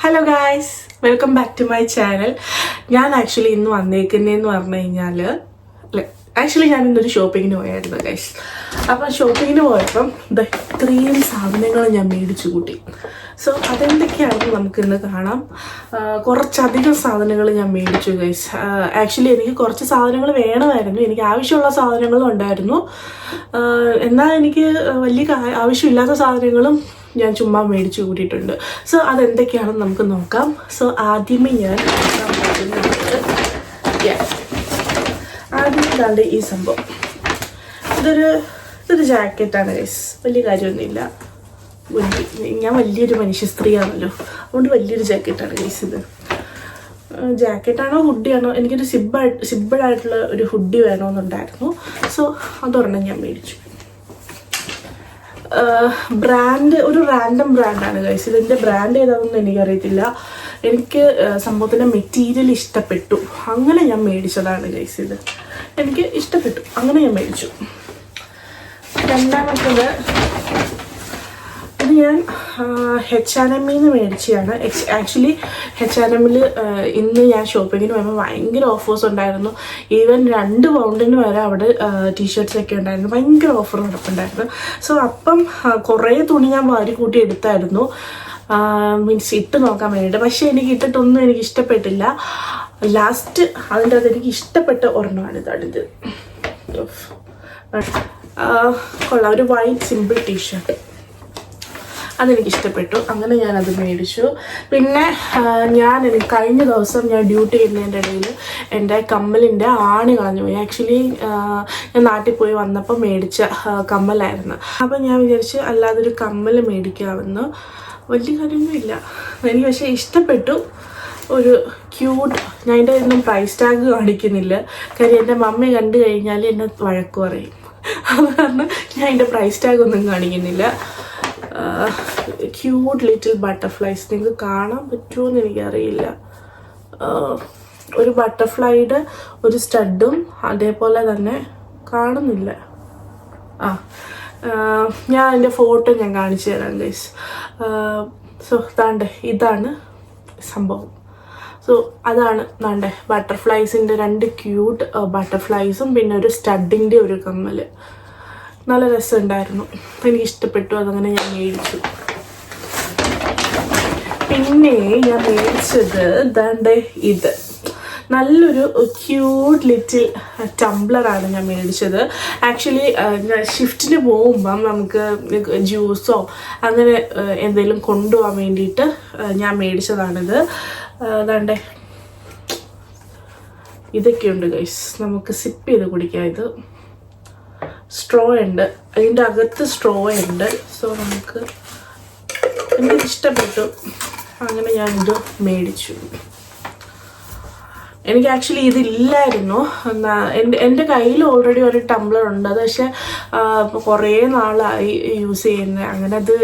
Hello guys, welcome back to my channel. ഞാൻ actually ഇന്ന് വന്നേക്കുന്നതെന്ന് പറഞ്ഞു കഴിഞ്ഞാൽ ഞാൻ ഇന്നൊരു ഷോപ്പിങ്ങിന് പോയായിരുന്നു ഗൈസ്. അപ്പം ഷോപ്പിങ്ങിന് പോയപ്പം ഇത്രയും സാധനങ്ങൾ ഞാൻ മേടിച്ചു കൂട്ടി. സോ അതെന്തൊക്കെയാണെന്ന് നമുക്കിന്ന് കാണാം. കുറച്ചധികം സാധനങ്ങൾ ഞാൻ മേടിച്ചു ഗൈസ്. ആക്ച്വലി എനിക്ക് കുറച്ച് സാധനങ്ങൾ വേണമായിരുന്നു, എനിക്ക് ആവശ്യമുള്ള സാധനങ്ങളും ഉണ്ടായിരുന്നു. എന്നാൽ എനിക്ക് വലിയ ആവശ്യമില്ലാത്ത സാധനങ്ങളും ഞാൻ ചുമ്മാ മേടിച്ചു കൂട്ടിയിട്ടുണ്ട്. സോ അതെന്തൊക്കെയാണെന്ന് നമുക്ക് നോക്കാം. സോ ആദ്യമേ ഞാൻ ഇതാണ്ട് ഈ സംഭവം. ഇതൊരു ജാക്കറ്റാണ് ഗൈസ്. വലിയ കാര്യമൊന്നുമില്ല, ഞാൻ വലിയൊരു മനുഷ്യ സ്ത്രീയാണല്ലോ, അതുകൊണ്ട് വലിയൊരു ജാക്കറ്റാണ് ഗൈസ്. ഇത് ജാക്കറ്റാണോ ഹുഡിയാണോ, എനിക്കൊരു സിബിളായിട്ടുള്ള ഒരു ഹുഡി വേണമെന്നുണ്ടായിരുന്നു. സോ അതൊരെണ്ണം ഞാൻ മേടിച്ചു. ബ്രാൻഡ് ഒരു റാൻഡം ബ്രാൻഡാണ് ഗൈസ്. ഇതിൻ്റെ ബ്രാൻഡ് ഏതാണെന്ന് എനിക്കറിയത്തില്ല. എനിക്ക് സംഭവത്തിൻ്റെ മെറ്റീരിയൽ ഇഷ്ടപ്പെട്ടു, അങ്ങനെ ഞാൻ മേടിച്ചതാണ് ഗൈസ്. ഇത് എനിക്ക് ഇഷ്ടപ്പെട്ടു, അങ്ങനെ ഞാൻ മേടിച്ചു. രണ്ടാമത്തത് ഇത് ഞാൻ H&Mൽ മേടിച്ചതാണ്. ആക്ച്വലി H&Mൽ ഇന്ന് ഞാൻ ഷോപ്പിങ്ങിന് പോയപ്പോൾ ഭയങ്കര ഓഫേഴ്സ് ഉണ്ടായിരുന്നു. ഈവൻ 2 പൗണ്ടിന് വരെ അവിടെ ടീഷർട്ട്സൊക്കെ ഉണ്ടായിരുന്നു, ഭയങ്കര ഓഫർ നടപ്പുണ്ടായിരുന്നു. സോ അപ്പം കുറേ തുണി ഞാൻ വാരി കൂട്ടി എടുത്തായിരുന്നു, മീൻസ് ഇട്ട് നോക്കാൻ വേണ്ടിയിട്ട്. പക്ഷേ എനിക്ക് ഇട്ടിട്ടൊന്നും എനിക്ക് ഇഷ്ടപ്പെട്ടില്ല. ലാസ്റ്റ് അതിൻ്റെ അത് എനിക്ക് ഇഷ്ടപ്പെട്ട ഒരെണ്ണമാണ് ഇതാണിത്. കൊള്ളാം, ഒരു വൈറ്റ് സിമ്പിൾ ടീഷർട്ട്, അതെനിക്ക് ഇഷ്ടപ്പെട്ടു, അങ്ങനെ ഞാനത് മേടിച്ചു. പിന്നെ കഴിഞ്ഞ ദിവസം ഞാൻ ഡ്യൂട്ടി ചെയ്യുന്നതിൻ്റെ ഇടയിൽ എൻ്റെ കമ്മലിൻ്റെ ആണി കളഞ്ഞു പോയി. ആക്ച്വലി ഞാൻ നാട്ടിൽ പോയി വന്നപ്പോൾ മേടിച്ച കമ്മലായിരുന്നു. അപ്പം ഞാൻ വിചാരിച്ച് അല്ലാതൊരു കമ്മൽ മേടിക്കാമെന്ന്. വലിയ കാര്യമൊന്നുമില്ല, എനിക്ക് പക്ഷേ ഇഷ്ടപ്പെട്ടു. ഒരു ക്യൂട്ട്, ഞാൻ അതിൻ്റെ ഒന്നും പ്രൈസ് ടാഗ് കാണിക്കുന്നില്ല, കാര്യം എൻ്റെ മമ്മി കണ്ടു കഴിഞ്ഞാൽ എന്നെ വഴക്ക് പറയും. അത് കാരണം ഞാൻ അതിൻ്റെ പ്രൈസ് ടാഗ് ഒന്നും കാണിക്കുന്നില്ല. ക്യൂട്ട് ലിറ്റിൽ ബട്ടർഫ്ലൈസ്, നിങ്ങൾക്ക് കാണാൻ പറ്റുമോ എന്ന് എനിക്കറിയില്ല. ഒരു ബട്ടർഫ്ലൈയുടെ ഒരു സ്റ്റഡും അതേപോലെ തന്നെ കാണുന്നില്ല. ഞാൻ അതിൻ്റെ ഫോട്ടോ ഞാൻ കാണിച്ചു തരാം ഗൈസ്. സോ ഇതാണ് സംഭവം. സോ അതാണ് ബട്ടർഫ്ലൈസിൻ്റെ 2 ക്യൂട്ട് ബട്ടർഫ്ലൈസും പിന്നെ ഒരു സ്റ്റഡിൻ്റെ ഒരു കമ്മൽ. നല്ല രസമുണ്ടായിരുന്നു, എനിക്ക് ഇഷ്ടപ്പെട്ടു, അതങ്ങനെ ഞാൻ മേടിച്ചു. പിന്നെ ഞാൻ മേടിച്ചത് ഇത് നല്ലൊരു ക്യൂട്ട് ലിറ്റിൽ ടംബ്ലറാണ് ഞാൻ മേടിച്ചത്. ആക്ച്വലി ഷിഫ്റ്റിന് പോകുമ്പം നമുക്ക് ജ്യൂസോ അങ്ങനെ എന്തെങ്കിലും കൊണ്ടുപോകാൻ വേണ്ടിയിട്ട് ഞാൻ മേടിച്ചതാണിത്. ഇതൊക്കെയുണ്ട് ഗൈസ്, നമുക്ക് സിപ്പ് ചെയ്ത് കുടിക്കാം. ഇത് സ്ട്രോ ഉണ്ട്, അതിൻ്റെ അകത്ത് സ്ട്രോ ഉണ്ട്. സോ എനിക്ക് ഇഷ്ടപ്പെട്ടു, അങ്ങനെ ഞാനിത് മേടിച്ചു. എനിക്ക് ആക്ച്വലി ഇതില്ലായിരുന്നു, എൻ്റെ കയ്യിൽ ഓൾറെഡി ഒരു ടംബ്ലർ ഉണ്ട്. അത് പക്ഷേ കുറേ നാളായി യൂസ് ചെയ്യുന്നത്. അങ്ങനെ അത്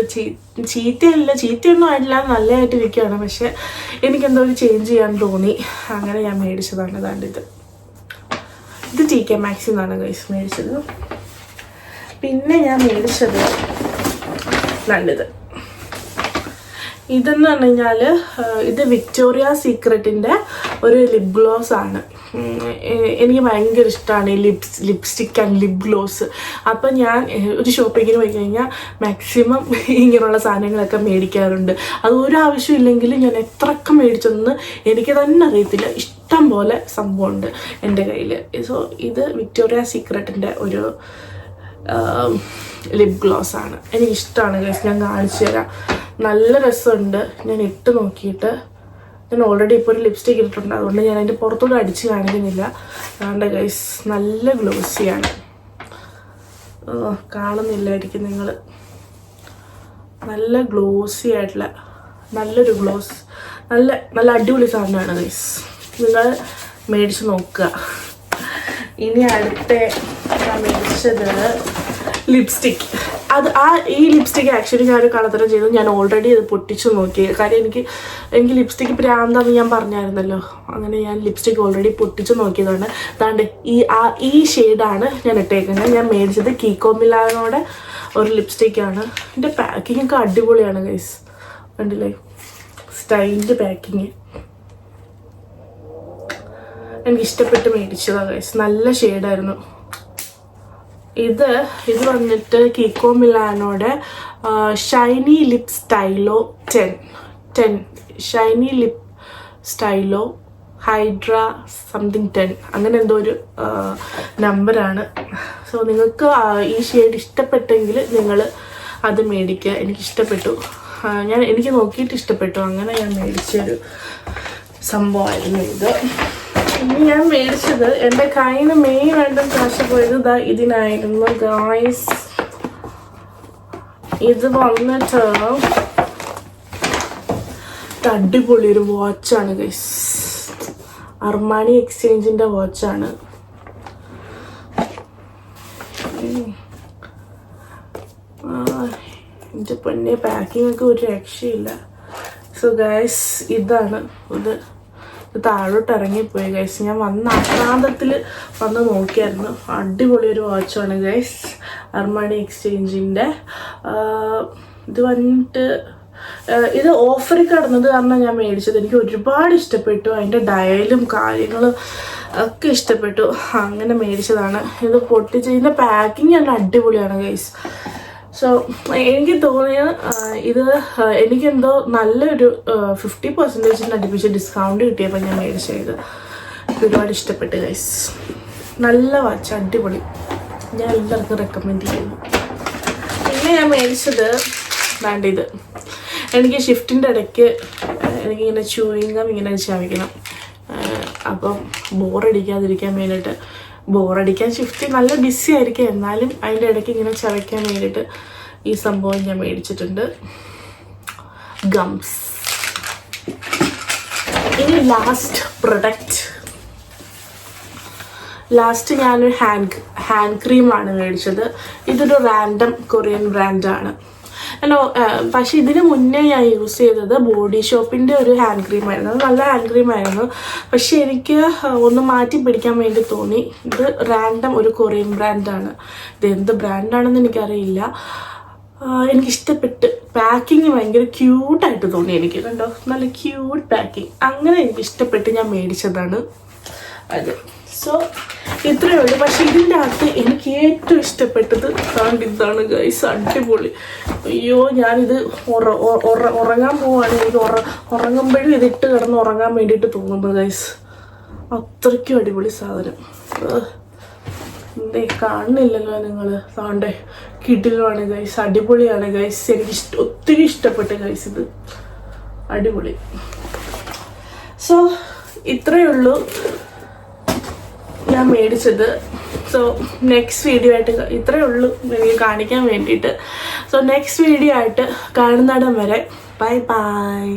ചീത്തയൊന്നും ആയിട്ടില്ല, നല്ലതായിട്ട് ഇരിക്കുകയാണ്. പക്ഷെ എനിക്കെന്തോ ഒരു ചേഞ്ച് ചെയ്യാൻ തോന്നി, അങ്ങനെ ഞാൻ മേടിച്ചതാണ്. ഇത് TK Maxx എന്നാണ് ഗൈസ് മേടിച്ചത്. പിന്നെ ഞാൻ മേടിച്ചത് ഇതെന്ന് പറഞ്ഞു കഴിഞ്ഞാൽ ഇത് വിക്ടോറിയ സീക്രട്ടിൻ്റെ ഒരു ലിപ് ഗ്ലോസ് ആണ്. എനിക്ക് ഭയങ്കര ഇഷ്ടമാണ് ഈ ലിപ്സ്റ്റിക് ആൻഡ് ലിപ് ഗ്ലോസ്. അപ്പം ഞാൻ ഒരു ഷോപ്പിങ്ങിന് പോയി കഴിഞ്ഞാൽ മാക്സിമം ഇങ്ങനെയുള്ള സാധനങ്ങളൊക്കെ മേടിക്കാറുണ്ട്. അത് ഒരു ആവശ്യമില്ലെങ്കിലും ഞാൻ എത്രയൊക്കെ മേടിച്ചതെന്ന് എനിക്ക് തന്നെ അറിയത്തില്ല, ഇഷ്ടം പോലെ സംഭവമുണ്ട് എൻ്റെ കയ്യിൽ. സോ ഇത് വിക്ടോറിയ സീക്രട്ടിൻ്റെ ഒരു ലിപ് ഗ്ലോസ് ആണ്, എനിക്കിഷ്ടമാണ് ഗൈസ്. ഞാൻ കാണിച്ചു തരാം, നല്ല രസമുണ്ട്. ഞാൻ ഇട്ട് നോക്കിയിട്ട് ഞാൻ ഓൾറെഡി ഇപ്പോൾ ഒരു ലിപ്സ്റ്റിക് ഇട്ടിട്ടുണ്ട്, അതുകൊണ്ട് ഞാൻ അതിൻ്റെ പുറത്തോട്ട് അടിച്ച് കാണിക്കുന്നില്ല. അതുകൊണ്ട് ഗൈസ് നല്ല ഗ്ലോസിയാണ്, കാണുന്നില്ലായിരിക്കും നിങ്ങൾ. നല്ല ഗ്ലോസി ആയിട്ടുള്ള നല്ലൊരു ഗ്ലോസ്, നല്ല അടിപൊളി സാധനമാണ് ഗൈസ്, നിങ്ങൾ മേടിച്ച് നോക്കുക. ഇനി അടുത്ത ഞാൻ മേടിച്ചത് ലിപ്സ്റ്റിക്. ഈ ലിപ്സ്റ്റിക്ക് ആക്ച്വലി ഞാനൊരു കളത്തരം ചെയ്തു. ഞാൻ ഓൾറെഡി അത് പൊട്ടിച്ചു നോക്കി, കാര്യം എനിക്ക് ലിപ്സ്റ്റിക്ക് പ്രാന്താന്ന് ഞാൻ പറഞ്ഞായിരുന്നല്ലോ. അങ്ങനെ ഞാൻ ലിപ്സ്റ്റിക്ക് ഓൾറെഡി പൊട്ടിച്ചു നോക്കിയതാണ്. ഈ ഷെയ്ഡാണ് ഞാൻ ഇട്ടേക്കുന്നത്. ഞാൻ മേടിച്ചത് കീക്കോ മിലാനോടെ ഒരു ലിപ്സ്റ്റിക്കാണ്. ഇതിൻ്റെ പാക്കിംഗ് ഒക്കെ അടിപൊളിയാണ് ഗൈസ്, കണ്ടില്ലേ? സ്റ്റൈലിൻ്റെ പാക്കിങ് എനിക്ക് ഇഷ്ടപ്പെട്ട് മേടിച്ചതാണ് ഗൈസ്. നല്ല ഷെയ്ഡായിരുന്നു. ഇത് വന്നിട്ട് കിക്കോ മിലാനോടെ shiny lip stylo 10 shiny lip stylo hydra something 10 അങ്ങനെ എന്തോ ഒരു നമ്പറാണ്. സോ നിങ്ങൾക്ക് ഈ ഷെയ്ഡ് ഇഷ്ടപ്പെട്ടെങ്കിൽ നിങ്ങൾ അത് മേടിക്കുക. എനിക്കിഷ്ടപ്പെട്ടു. എനിക്ക് നോക്കിയിട്ട് ഇഷ്ടപ്പെട്ടു. അങ്ങനെ ഞാൻ മേടിച്ചൊരു സംഭവമായിരുന്നു ഇത്. ഇനി ഞാൻ മേടിച്ചത് എൻ്റെ കയ്യിൽ നിന്ന് മെയിനായിട്ടും കാശ് പോയത് ഇതിനായിരുന്നു ഗായ്സ്. ഇത് വന്നിട്ട് അടിപൊളി ഒരു വാച്ചാണ് ഗൈസ്. അർമാനി എക്സ്ചേഞ്ചിൻ്റെ വാച്ചാണ്. എൻ്റെ പൊന്നെ പാക്കിംഗ് ഒക്കെ ഒരു രക്ഷയില്ല. സോ ഗൈസ് ഇതാണ് ഇത് താഴോട്ട് ഇറങ്ങിപ്പോയി ഗൈസ്. ഞാൻ വന്ന ആക്രാന്തത്തിൽ വന്ന് നോക്കിയായിരുന്നു. അടിപൊളി ഒരു വാച്ചാണ് ഗൈസ്, അർമാനി എക്സ്ചേഞ്ചിൻ്റെ. ഇത് വന്നിട്ട് ഇത് ഓഫറിൽ കിടന്നത് കാരണം ഞാൻ മേടിച്ചത്. എനിക്ക് ഒരുപാട് ഇഷ്ടപ്പെട്ടു. അതിൻ്റെ ഡയലും കാര്യങ്ങളും ഒക്കെ ഇഷ്ടപ്പെട്ടു. അങ്ങനെ മേടിച്ചതാണ്. ഇത് പൊട്ടിച്ച് ഇതിൻ്റെ പാക്കിങ് നല്ല അടിപൊളിയാണ് ഗൈസ്. സോ എനിക്ക് തോന്നിയത് ഇത് എനിക്കെന്തോ നല്ലൊരു 50% അടുപ്പിച്ച് ഡിസ്കൗണ്ട് കിട്ടിയപ്പോൾ ഞാൻ മേടിച്ചത്. ഒരുപാട് ഇഷ്ടപ്പെട്ടു ഗൈസ്. നല്ല വാച്ച്, അടിപൊളി. ഞാൻ എല്ലാവർക്കും റെക്കമെൻഡ് ചെയ്യുന്നു. പിന്നെ ഞാൻ മേടിച്ചത് ഇത്. എനിക്ക് ഷിഫ്റ്റിൻ്റെ ഇടയ്ക്ക് എനിക്കിങ്ങനെ ചൂയിങ്ങം ഇങ്ങനെ ചവയ്ക്കണം. അപ്പം ബോറടിക്കാതിരിക്കാൻ വേണ്ടിയിട്ട്, ബോറടിക്കാൻ ഷിഫ്റ്റ് നല്ല ബിസി ആയിരിക്കും, എന്നാലും അതിൻ്റെ ഇടയ്ക്ക് ഇങ്ങനെ ചവയ്ക്കാൻ വേണ്ടിയിട്ട് ഈ സംഭവം ഞാൻ മേടിച്ചിട്ടുണ്ട്. ഗംസ്. ഇനി ലാസ്റ്റ് പ്രൊഡക്റ്റ്. ഞാനൊരു ഹാൻഡ് ക്രീമാണ് മേടിച്ചത്. ഇതൊരു റാൻഡം കൊറിയൻ ബ്രാൻഡാണ്. പക്ഷെ ഇതിന് മുന്നേ ഞാൻ യൂസ് ചെയ്തത് ബോഡി ഷോപ്പിൻ്റെ ഒരു ഹാൻഡ് ക്രീമായിരുന്നു. അത് നല്ല ഹാൻഡ് ക്രീമായിരുന്നു. പക്ഷെ എനിക്ക് ഒന്ന് മാറ്റി പിടിക്കാൻ വേണ്ടി തോന്നി. ഇത് റാൻഡം ഒരു കൊറിയൻ ബ്രാൻഡാണ്. ഇത് എന്ത് ബ്രാൻഡാണെന്ന് എനിക്കറിയില്ല. എനിക്കിഷ്ടപ്പെട്ട്. പാക്കിങ് ഭയങ്കര ക്യൂട്ടായിട്ട് തോന്നി എനിക്ക്. കണ്ടോ, നല്ല ക്യൂട്ട് പാക്കിങ്. അങ്ങനെ എനിക്കിഷ്ടപ്പെട്ട് ഞാൻ മേടിച്ചതാണ് അത്. സോ ഇത്രയേ ഉള്ളൂ. പക്ഷെ ഇതിൻ്റെ അകത്ത് എനിക്ക് ഏറ്റവും ഇഷ്ടപ്പെട്ടത് ഇതാണ് ഗൈസ്. അടിപൊളി. അയ്യോ, ഞാനിത് ഉറങ്ങാൻ പോവാണ്. എനിക്ക് ഉറങ്ങുമ്പോഴും ഇതിട്ട് കിടന്ന് ഉറങ്ങാൻ വേണ്ടിയിട്ട് തോന്നുന്നു ഗൈസ്. അത്രയ്ക്കും അടിപൊളി സാധനം. എന്തേ കാണുന്നില്ലല്ലോ നിങ്ങൾ? താണ്ടേ കിടിലാണ് ഗൈസ്, അടിപൊളിയാണ് ഗൈസ്. എനിക്ക് ഒത്തിരി ഇഷ്ടപ്പെട്ടു ഗൈസ്. ഇത് അടിപൊളി. സോ ഇത്രയേ ഉള്ളൂ ഞാൻ മേടിച്ചത്. സോ നെക്സ്റ്റ് വീഡിയോ ആയിട്ട് ഇത്രയേ ഉള്ളൂ എനിക്ക് കാണിക്കാൻ വേണ്ടിയിട്ട്. സോ നെക്സ്റ്റ് വീഡിയോ ആയിട്ട് കാണുന്നിടം വരെ ബൈ ബൈ.